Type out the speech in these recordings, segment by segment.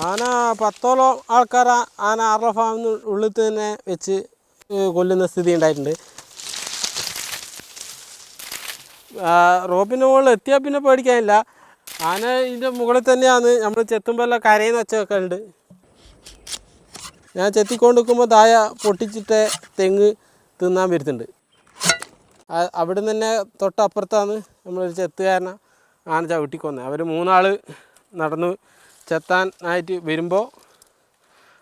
ആന 10ഓളം ആൾക്കാർ ആന ആറള ഫാമിന് ഉള്ളിൽ തന്നെ വെച്ച് കൊല്ലുന്ന സ്ഥിതി ഉണ്ടായിട്ടുണ്ട്. റോപ്പിൻ്റെ മുകളിൽ എത്തിയാൽ പിന്നെ പേടിക്കാനില്ല. ആന ഇതിൻ്റെ മുകളിൽ തന്നെയാണ് നമ്മൾ ചെത്തുമ്പോൾ എല്ലാം കരയുന്ന വെച്ചൊക്കെ ഉണ്ട്. ഞാൻ ചെത്തിക്കൊണ്ട് നിൽക്കുമ്പോൾ താഴെ പൊട്ടിച്ചിട്ട് തെങ്ങ് തിന്നാൻ വരുന്നുണ്ട്. അവിടെ നിന്ന് തന്നെ തൊട്ടപ്പുറത്താണ് നമ്മളൊരു ചെത്തുകാരനെ ആന ചവിട്ടിക്കൊന്നത്. അവർ 3 ആൾ നടന്ന് ചെത്താൻ ആയിട്ട് വരുമ്പോൾ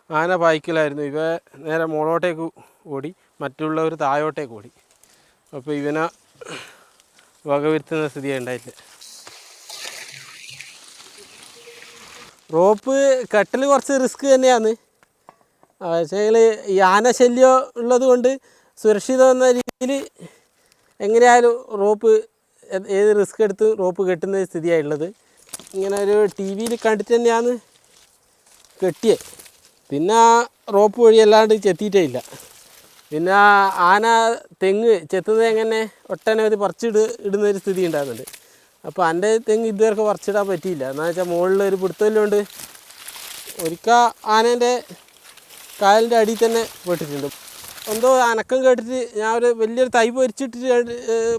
ആന പായിക്കലായിരുന്നു. ഇവ നേരെ മുകളോട്ടേക്ക് ഓടി, മറ്റുള്ളവർ താഴോട്ടേക്ക് ഓടി. അപ്പോൾ ഇവനെ വകവരുത്തുന്ന സ്ഥിതിയാണ് ഉണ്ടായിട്ടില്ല. റോപ്പ് കെട്ടൽ കുറച്ച് റിസ്ക് തന്നെയാണ്. പക്ഷേ ഈ ആന ശല്യം ഉള്ളത് കൊണ്ട് സുരക്ഷിതം എന്ന രീതിയിൽ എങ്ങനെയായാലും റോപ്പ് ഏത് റിസ്ക് എടുത്ത് റോപ്പ് കെട്ടുന്ന സ്ഥിതിയായിട്ടുള്ളത്. ഇങ്ങനെ ഒരു ടി വിയിൽ കണ്ടിട്ട് തന്നെയാണ് കെട്ടിയത്. പിന്നെ റോപ്പ് വഴി അല്ലാണ്ട് ചെത്തിയിട്ടേ ഇല്ല. പിന്നെ ആന തെങ്ങ് ചെത്തുന്നത് എങ്ങനെ ഒട്ടനവധി ഇടുന്നൊരു സ്ഥിതി ഉണ്ടാകുന്നുണ്ട്. അപ്പോൾ എൻ്റെ തെങ്ങ് ഇതുവരെ പറിച്ചിടാൻ പറ്റിയില്ല. എന്താണെന്ന് വെച്ചാൽ മുകളിൽ ഒരു പിടുത്തമില്ലോണ്ട് ഒരിക്കൽ ആനേൻ്റെ കാലിൻ്റെ അടിയിൽ തന്നെ പെട്ടിട്ടുണ്ട്. എന്തോ അനക്കം കേട്ടിട്ട് ഞാൻ ഒരു വലിയൊരു തൈ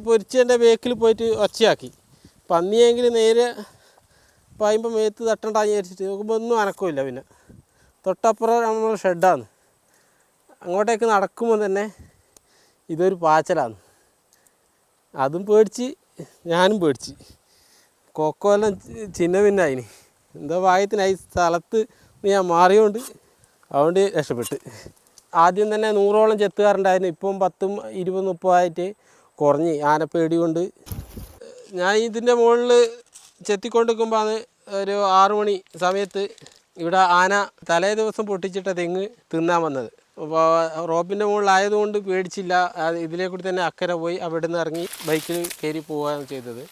പൊരിച്ചതിൻ്റെ ബേക്കിൽ പോയിട്ട് ഒച്ചയാക്കി. പന്നിയെങ്കിൽ നേരെ പായുമ്പോൾ മേത്ത് തട്ടണ്ടാന്ന് വിചാരിച്ചിട്ട് നോക്കുമ്പോൾ ഒന്നും അനക്കമില്ല. പിന്നെ തൊട്ടപ്പുറം നമ്മൾ ഷെഡാണ്. അങ്ങോട്ടേക്ക് നടക്കുമ്പോൾ തന്നെ ഇതൊരു പാച്ചലാണ്. അതും പേടിച്ച് ഞാനും പേടിച്ച്. കൊക്കോയെല്ലാം ചിന്ന പിന്നായിന്. എന്തോ ഭാഗ്യത്തിനായി സ്ഥലത്ത് ഞാൻ മാറിയോണ്ട് അതുകൊണ്ട് രക്ഷപ്പെട്ട്. ആദ്യം തന്നെ 100ഓളം ചെത്തുകാറുണ്ടായിരുന്നു. ഇപ്പം 10, 20, 30 ആയിട്ട് കുറഞ്ഞ് ആനപ്പേടി കൊണ്ട്. ഞാൻ ഇതിൻ്റെ മുകളിൽ ചെത്തിക്കൊണ്ട് നിൽക്കുമ്പോൾ ഒരു 6 മണി സമയത്ത് ഇവിടെ ആന തലേ ദിവസം പൊട്ടിച്ചിട്ട തെങ്ങ് തിന്നാൻ വന്നത്. അപ്പോൾ റോപ്പിൻ്റെ മുകളിലായതുകൊണ്ട് പേടിച്ചില്ല. ഇതിലേ കൂടി തന്നെ അക്കരെ പോയി അവിടെ നിന്ന് ഇറങ്ങി ബൈക്കിൽ കയറി പോവുകയാണ് ചെയ്തത്.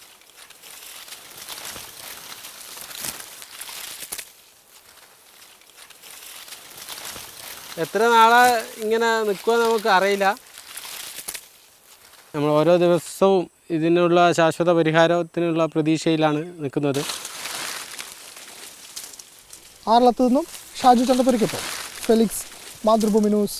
എത്ര നാളെ ഇങ്ങനെ നിൽക്കുമെന്ന് നമുക്ക് അറിയില്ല. നമ്മൾ ഓരോ ദിവസവും ഇതിനുള്ള ശാശ്വത പരിഹാരത്തിനുള്ള പ്രതീക്ഷയിലാണ് നിൽക്കുന്നത്. ആറളത്ത് നിന്നും ഷാജു ചന്തപുരയ്ക്കൊപ്പം ഫെലിക്സ്, മാതൃഭൂമി ന്യൂസ്.